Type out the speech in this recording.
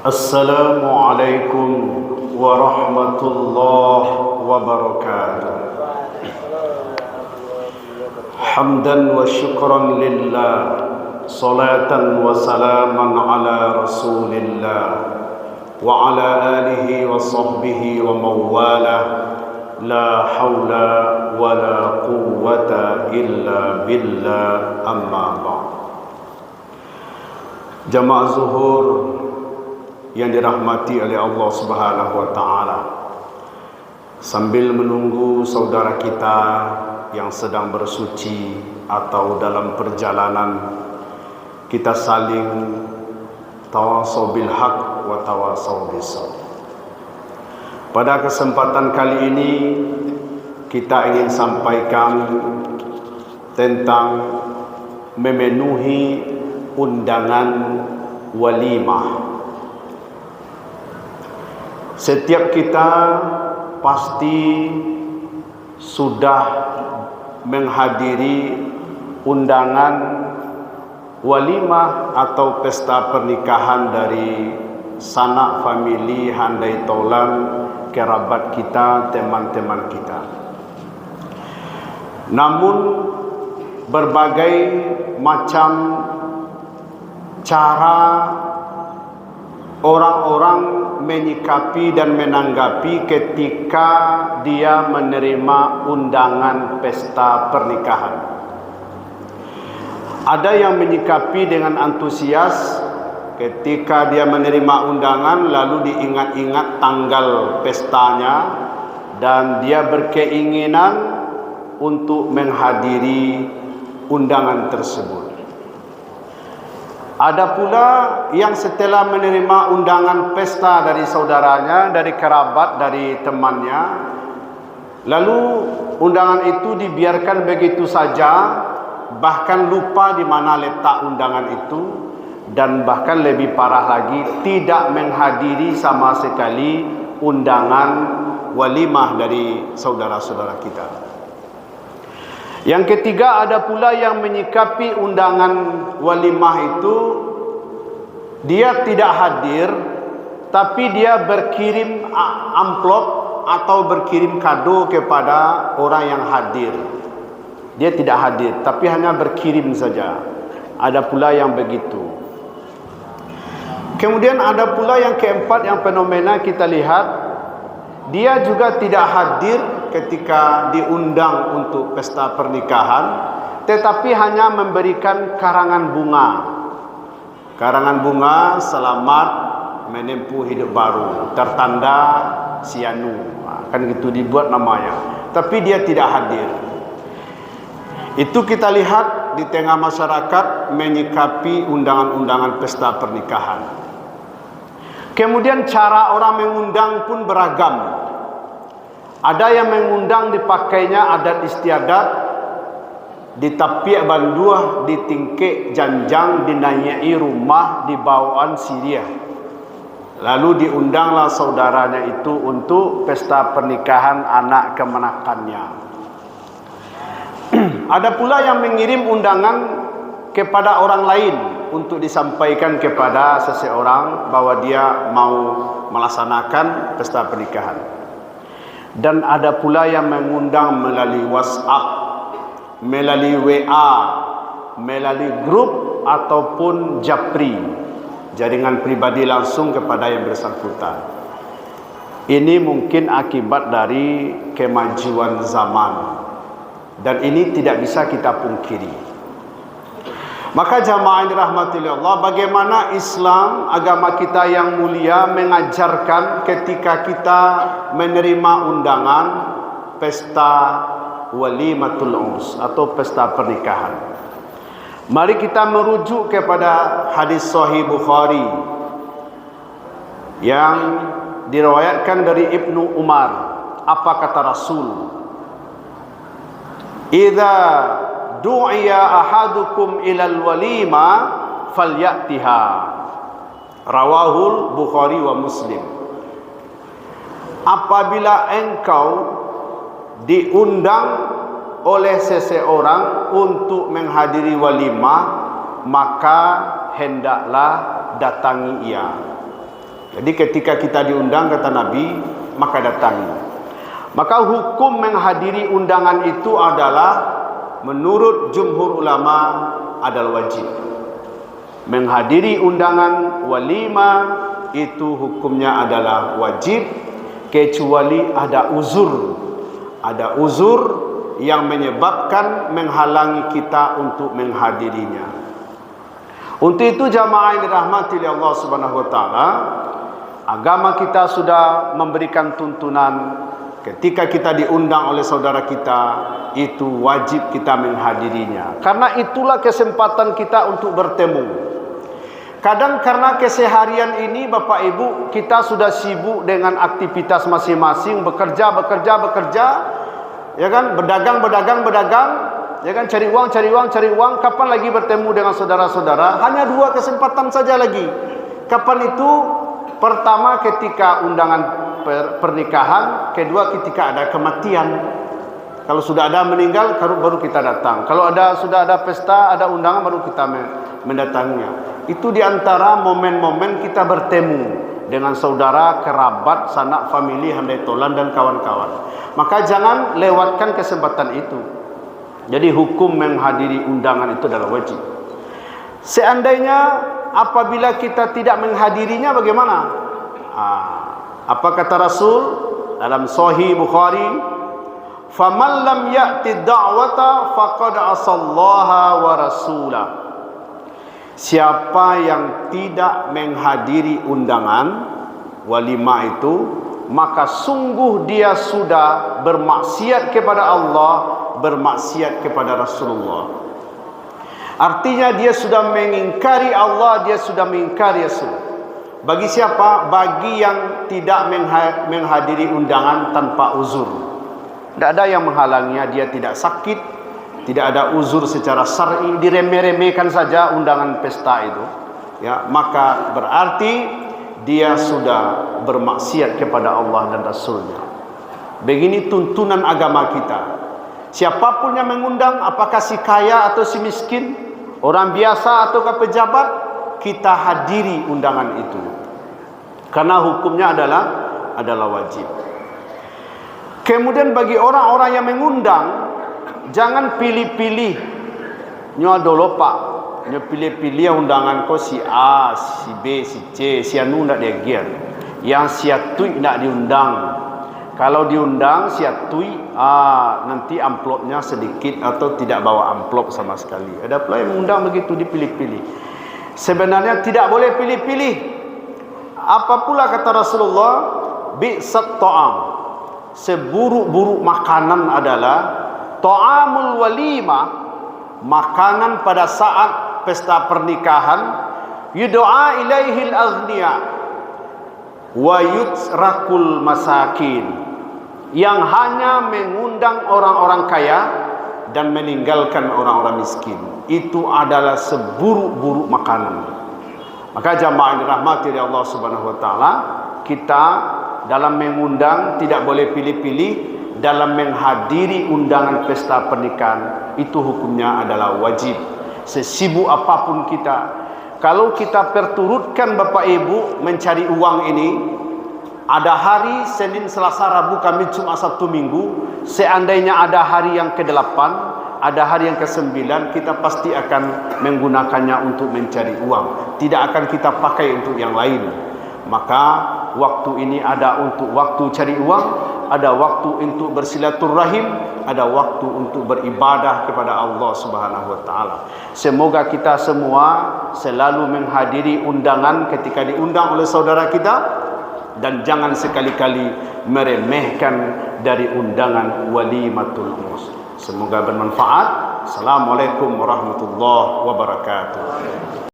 Assalamualaikum warahmatullahi wabarakatuh. Hamdan wa syukran lillah, salatan wa salaman ala rasulillah wa ala alihi wa sahbihi wa mawalah. La hawla wa la quwwata illa billah, amma ba'd. Jamaah zuhur yang dirahmati oleh Allah Subhanahu wa taala, sambil menunggu saudara kita yang sedang bersuci atau dalam perjalanan, kita saling tawasau bil haq wa tawasau bis sabr. Pada kesempatan kali ini kita ingin sampaikan tentang memenuhi undangan walimah. Setiap kita pasti sudah menghadiri undangan walimah atau pesta pernikahan dari sanak famili, handai taulan, kerabat kita, teman-teman kita. Namun berbagai macam cara orang-orang menyikapi dan menanggapi ketika dia menerima undangan pesta pernikahan. Ada yang menyikapi dengan antusias ketika dia menerima undangan, lalu diingat-ingat tanggal pestanya dan dia berkeinginan untuk menghadiri undangan tersebut. Ada pula yang setelah menerima undangan pesta dari saudaranya, dari kerabat, dari temannya, lalu undangan itu dibiarkan begitu saja, bahkan lupa di mana letak undangan itu, dan bahkan lebih parah lagi, tidak menghadiri sama sekali undangan walimah dari saudara-saudara kita. Yang ketiga, ada pula yang menyikapi undangan walimah itu, dia tidak hadir, tapi dia berkirim amplop atau berkirim kado kepada orang yang hadir. Dia tidak hadir, tapi hanya berkirim saja. Ada pula yang begitu. Kemudian ada pula yang keempat, yang fenomena kita lihat, dia juga tidak hadir ketika diundang untuk pesta pernikahan, tetapi hanya memberikan karangan bunga. Karangan bunga selamat menempuh hidup baru, tertanda Sianu, kan gitu dibuat namanya. Tapi dia tidak hadir. Itu kita lihat di tengah masyarakat menyikapi undangan-undangan pesta pernikahan. Kemudian cara orang mengundang pun beragam. Ada yang mengundang dipakainya adat istiadat, ditapiak banduah, ditingkek janjang, dinanyai rumah di bawaan Syria. Lalu diundanglah saudaranya itu untuk pesta pernikahan anak kemenakannya. Ada pula yang mengirim undangan kepada orang lain untuk disampaikan kepada seseorang bahwa dia mau melaksanakan pesta pernikahan. Dan ada pula yang mengundang melalui WhatsApp, melalui WA, melalui grup ataupun japri, jaringan pribadi langsung kepada yang bersangkutan. Ini mungkin akibat dari kemajuan zaman, dan ini tidak bisa kita pungkiri. Maka jamaah yang dirahmati Allah, bagaimana Islam, agama kita yang mulia, mengajarkan ketika kita menerima undangan pesta walimatul urs atau pesta pernikahan. Mari kita merujuk kepada hadis Sahih Bukhari yang diriwayatkan dari Ibnu Umar. Apa kata Rasul? Idza du'iya ahadukum ilal walima falyatiha. Rawahul Bukhari wa Muslim. Apabila engkau diundang oleh seseorang untuk menghadiri walimah, maka hendaklah datangi ia. Jadi ketika kita diundang, kata Nabi, maka datangi. Maka hukum menghadiri undangan itu adalah menurut jumhur ulama adalah wajib. Menghadiri undangan walima itu hukumnya adalah wajib, kecuali ada uzur. Ada uzur yang menyebabkan menghalangi kita untuk menghadirinya. Untuk itu jamaah yang dirahmati oleh Allah Subhanahu wa taala, agama kita sudah memberikan tuntunan ketika kita diundang oleh saudara kita, itu wajib kita menghadirinya. Karena itulah kesempatan kita untuk bertemu. Kadang karena keseharian ini Bapak Ibu, kita sudah sibuk dengan aktivitas masing-masing, bekerja, ya kan, berdagang, ya kan, cari uang. Kapan lagi bertemu dengan saudara-saudara? Hanya 2 kesempatan saja lagi. Kapan itu? Pertama ketika undangan pernikahan, kedua ketika ada kematian. Kalau sudah ada meninggal baru kita datang. Kalau sudah ada pesta, ada undangan, baru kita mendatanginya. Itu diantara momen-momen kita bertemu dengan saudara, kerabat, sanak famili, handai tolan dan kawan-kawan. Maka jangan lewatkan kesempatan itu. Jadi hukum menghadiri undangan itu adalah wajib. Seandainya apabila kita tidak menghadirinya, bagaimana? Apa kata Rasul dalam Sahih Bukhari? Faman lam ya'ti da'wata faqad asallaha wa rasulah. Siapa yang tidak menghadiri undangan walimah itu, maka sungguh dia sudah bermaksiat kepada Allah, bermaksiat kepada Rasulullah. Artinya dia sudah mengingkari Allah, dia sudah mengingkari Rasul. Bagi siapa? Bagi yang tidak menghadiri undangan tanpa uzur. Tidak ada yang menghalanginya, dia tidak sakit, tidak ada uzur secara syar'i, diremeh-remehkan saja undangan pesta itu, ya, maka berarti dia sudah bermaksiat kepada Allah dan Rasulnya. Begini tuntunan agama kita. Siapapun yang mengundang, apakah si kaya atau si miskin, orang biasa atau pejabat, kita hadiri undangan itu. Karena hukumnya adalah wajib. Kemudian bagi orang-orang yang mengundang, jangan pilih-pilih. Nyo dolo pak, nyo pilih-pilih undangan ko si A, si B, si C, si anu ndak diagian. Yang si atui ndak diundang. Kalau diundang si atui, nanti amplopnya sedikit atau tidak bawa amplop sama sekali. Ada pula yang mengundang begitu, dipilih-pilih. Sebenarnya tidak boleh pilih-pilih. Apa pula kata Rasulullah? Bi'sat ta'am. Seburuk-buruk makanan adalah ta'amul walimah, makanan pada saat pesta pernikahan, yud'a ilaihil aghniya wa yutsrakul masakin, yang hanya mengundang orang-orang kaya dan meninggalkan orang-orang miskin. Itu adalah seburuk-buruk makanan. Maka jamaah yang dirahmati oleh Allah Subhanahu wa taala, kita dalam mengundang tidak boleh pilih-pilih. Dalam menghadiri undangan pesta pernikahan, itu hukumnya adalah wajib. Sesibuk apapun kita, kalau kita perturutkan Bapak Ibu mencari uang ini, ada hari Senin, Selasa, Rabu, Kamis, Jumat, Sabtu, Minggu. Seandainya ada hari yang ke-8, ada hari yang ke-9, kita pasti akan menggunakannya untuk mencari uang. Tidak akan kita pakai untuk yang lain. Maka waktu ini ada untuk waktu cari uang, ada waktu untuk bersilaturahim, ada waktu untuk beribadah kepada Allah Subhanahu wa taala. Semoga kita semua selalu menghadiri undangan ketika diundang oleh saudara kita, dan jangan sekali-kali meremehkan dari undangan walimatul urs. Semoga bermanfaat. Assalamualaikum warahmatullahi wabarakatuh.